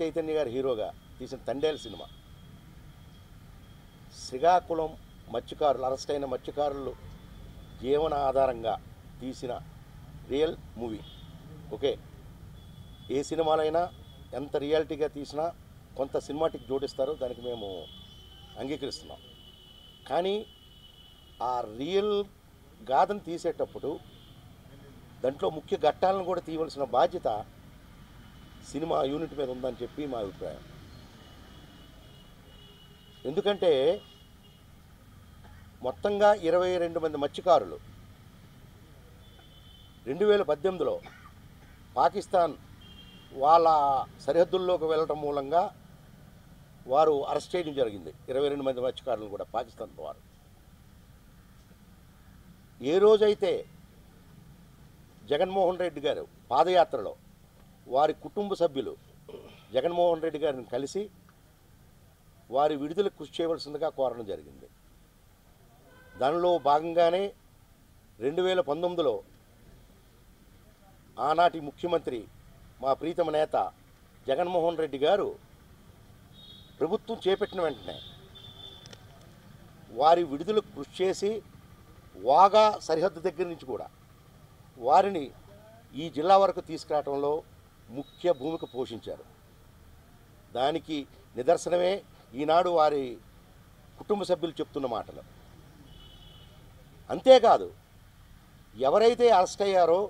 చైతన్య గారు హీరోగా తీసిన తండేలు సినిమా శ్రీకాకుళం మత్స్యకారులు అరెస్ట్ అయిన మత్స్యకారులు జీవన ఆధారంగా తీసిన రియల్ మూవీ. ఓకే, ఏ సినిమాలైనా ఎంత రియాలిటీగా తీసినా కొంత సినిమాటిక్ జోడిస్తారు, దానికి మేము అంగీకరిస్తున్నాం. కానీ ఆ రియల్ గాథను తీసేటప్పుడు దాంట్లో ముఖ్య ఘట్టాలను కూడా తీయవలసిన బాధ్యత సినిమా యూనిట్ మీద ఉందని చెప్పి మా అభిప్రాయం. ఎందుకంటే మొత్తంగా 22 మంది మత్స్యకారులు 2018లో పాకిస్తాన్ వాళ్ళ సరిహద్దుల్లోకి వెళ్ళటం మూలంగా వారు అరెస్ట్ చేయడం జరిగింది. 22 మంది మత్స్యకారులు కూడా పాకిస్తాన్ వారు. ఏ రోజైతే జగన్మోహన్ రెడ్డి గారు పాదయాత్రలో వారి కుటుంబ సభ్యులు జగన్మోహన్ రెడ్డి గారిని కలిసి వారి విడుదలకు కృషి చేయవలసిందిగా కోరడం జరిగింది. దానిలో భాగంగానే 2019లో ఆనాటి ముఖ్యమంత్రి మా ప్రీతమ నేత జగన్మోహన్ రెడ్డి గారు ప్రభుత్వం చేపట్టిన వెంటనే వారి విడుదలకు కృషి చేసి వాగా సరిహద్దు దగ్గర నుంచి కూడా వారిని ఈ జిల్లా వరకు తీసుకురావడంలో ముఖ్య భూమిక పోషించారు. దానికి నిదర్శనమే ఈనాడు వారి కుటుంబ సభ్యులు చెప్తున్న మాటలు. అంతేకాదు, ఎవరైతే అరెస్ట్ అయ్యారో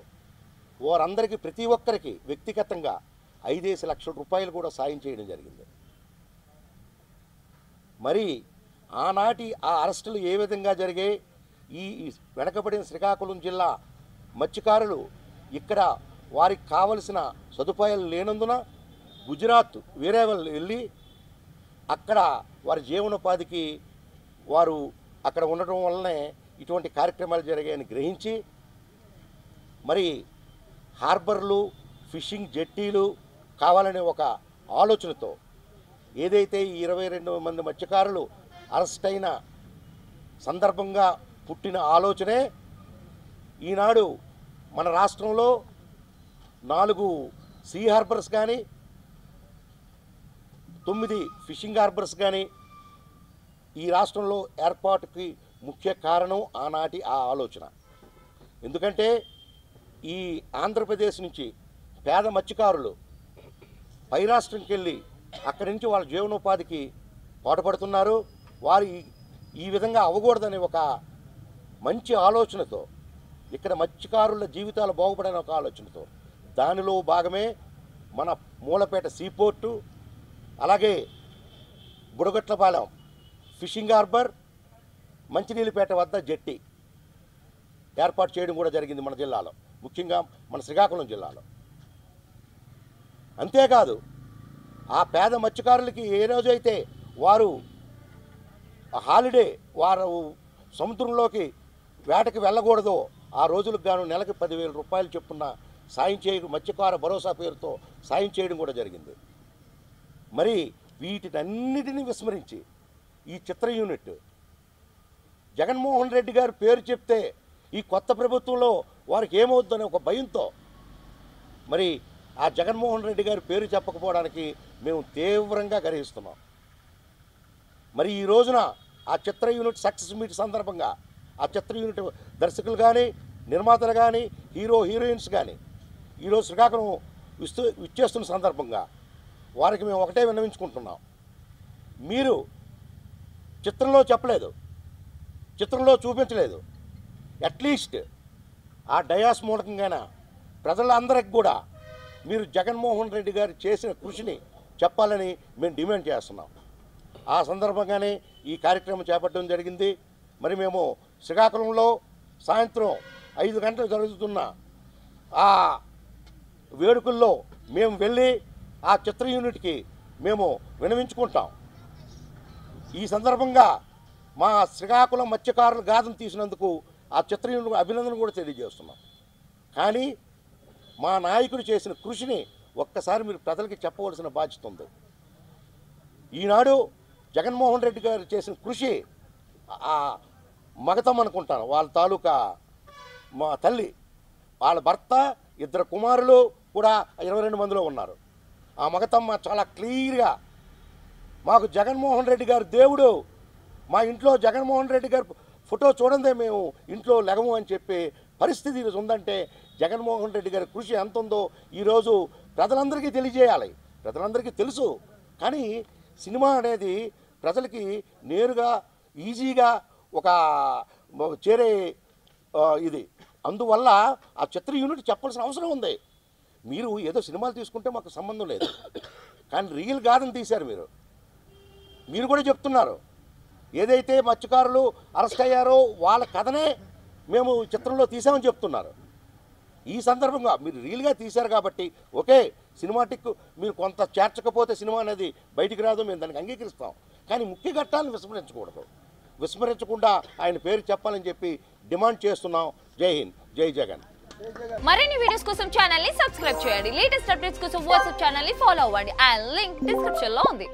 వారందరికీ ప్రతి ఒక్కరికి వ్యక్తిగతంగా 5 లక్షల రూపాయలు కూడా సాయం చేయడం జరిగింది. మరి ఆనాటి ఆ అరెస్టులు ఏ విధంగా జరిగాయి? ఈ వెనకబడిన శ్రీకాకుళం జిల్లా మత్స్యకారులు ఇక్కడ వారికి కావలసిన సదుపాయాలు లేనందున గుజరాత్ వేరే వాళ్ళు వెళ్ళి అక్కడ వారి జీవనోపాధికి వారు అక్కడ ఉండటం వల్లనే ఇటువంటి కార్యక్రమాలు జరిగాయని గ్రహించి మరి హార్బర్లు, ఫిషింగ్ జెట్టీలు కావాలనే ఒక ఆలోచనతో ఏదైతే ఈ 22 మంది మత్స్యకారులు అరెస్ట్ అయిన సందర్భంగా పుట్టిన ఆలోచనే ఈనాడు మన రాష్ట్రంలో 4 సీ హార్బర్స్ కానీ 9 ఫిషింగ్ హార్బర్స్ కానీ ఈ రాష్ట్రంలో ఏర్పాటుకి ముఖ్య కారణం ఆనాటి ఆ ఆలోచన. ఎందుకంటే ఈ ఆంధ్రప్రదేశ్ నుంచి పేద మత్స్యకారులు పై రాష్ట్రంకి వెళ్ళి అక్కడి నుంచి వాళ్ళ జీవనోపాధికి పాటుపడుతున్నారు. వారు ఈ విధంగా అవ్వకూడదనే ఒక మంచి ఆలోచనతో ఇక్కడ మత్స్యకారుల జీవితాలు బాగుపడని ఒక ఆలోచనతో దానిలో భాగమే మన మూలపేట సీపోర్టు, అలాగే బుడగట్లపాలెం ఫిషింగ్ హార్బర్, మంచినీళ్ళపేట వద్ద జెట్టి ఏర్పాటు చేయడం కూడా జరిగింది మన జిల్లాలో, ముఖ్యంగా మన శ్రీకాకుళం జిల్లాలో. అంతేకాదు, ఆ పేద మత్స్యకారులకి ఏ రోజైతే వారు హాలిడే వారు సముద్రంలోకి వేటకి వెళ్ళకూడదో ఆ రోజులకు గాను నెలకు 10,000 రూపాయలు చొప్పున సాయం చేయడం, మత్స్యకార భరోసా పేరుతో సాయం చేయడం కూడా జరిగింది. మరి వీటినన్నిటినీ విస్మరించి ఈ చిత్ర యూనిట్ జగన్మోహన్ రెడ్డి గారు పేరు చెప్తే ఈ కొత్త ప్రభుత్వంలో వారికి ఏమవుతుందనే ఒక భయంతో మరి ఆ జగన్మోహన్ రెడ్డి గారి పేరు చెప్పకపోవడానికి మేము తీవ్రంగా గ్రహిస్తున్నాం. మరి ఈ రోజున ఆ చిత్ర యూనిట్ సక్సెస్ మీట్ సందర్భంగా ఆ చిత్ర యూనిట్ దర్శకులు కానీ, నిర్మాతలు కానీ, హీరోయిన్స్ కానీ ఈరోజు శ్రీకాకుళం ఇచ్చేస్తున్న సందర్భంగా వారికి మేము ఒకటే విన్నవించుకుంటున్నాం. మీరు చిత్రంలో చెప్పలేదు, చిత్రంలో చూపించలేదు, అట్లీస్ట్ ఆ డయాస్ మూలకంగానే ప్రజలందరికి కూడా మీరు జగన్మోహన్ రెడ్డి గారు చేసిన కృషిని చెప్పాలని మేము డిమాండ్ చేస్తున్నాం. ఆ సందర్భంగానే ఈ కార్యక్రమం చేపట్టడం జరిగింది. మరి మేము శ్రీకాకుళంలో సాయంత్రం 5 గంటలు జరుగుతున్న ఆ వేడుకల్లో మేము వెళ్ళి ఆ చిత్ర యూనిట్కి మేము వినవించుకుంటాం. ఈ సందర్భంగా మా శ్రీకాకుళం మత్స్యకారుల గాథను తీసినందుకు ఆ చిత్ర యూనిట్కు అభినందన కూడా తెలియజేస్తున్నాం. కానీ మా నాయకుడు చేసిన కృషిని ఒక్కసారి మీరు ప్రజలకి చెప్పవలసిన బాధ్యత ఉంది. ఈనాడు జగన్మోహన్ రెడ్డి గారు చేసిన కృషి ఆ మగతం అనుకుంటాను. వాళ్ళ తాలూకా మా తల్లి, వాళ్ళ భర్త, 2 కుమారులు కూడా 22 మందిలో ఉన్నారు. ఆ మగతమ్మ చాలా క్లియర్గా మాకు జగన్మోహన్ రెడ్డి గారు దేవుడు, మా ఇంట్లో జగన్మోహన్ రెడ్డి గారు ఫోటో చూడందే మేము ఇంట్లో లెగము అని చెప్పే పరిస్థితి ఈరోజు ఉందంటే జగన్మోహన్ రెడ్డి గారి కృషి ఎంత ఉందో ఈరోజు ప్రజలందరికీ తెలియజేయాలి. ప్రజలందరికీ తెలుసు, కానీ సినిమా అనేది ప్రజలకి నేరుగా ఈజీగా ఒక చేరే ఇది. అందువల్ల ఆ చిత్ర యూనిట్ చెప్పాల్సిన అవసరం ఉంది. మీరు ఏదో సినిమాలు తీసుకుంటే మాకు సంబంధం లేదు, కానీ రియల్ గాథను తీశారు మీరు కూడా చెప్తున్నారు. ఏదైతే మత్స్యకారులు అరెస్ట్ అయ్యారో వాళ్ళ కథనే మేము చిత్రంలో తీసామని చెప్తున్నారు. ఈ సందర్భంగా మీరు రియల్గా తీశారు కాబట్టి ఓకే, సినిమాటిక్ మీరు కొంత చేర్చకపోతే సినిమా అనేది బయటికి రాదు, మేము దానికి అంగీకరిస్తాం. కానీ ముఖ్య ఘట్టాలను విస్మరించకూడదు. విస్మరించకుండా ఆయన పేరు చెప్పాలని చెప్పి డిమాండ్ చేస్తున్నాం. జై హింద్, జై జగన్. మరిన్ని వీడియోస్ కోసం ఛానల్ ని సబ్స్క్రైబ్ చేయండి. లేటెస్ట్ అప్డేట్స్ కోసం వాట్సాప్ ఛానల్ ని ఫాలో అవ్వండి. అండ్ లింక్ డిస్క్రిప్షన్ లో ఉంది.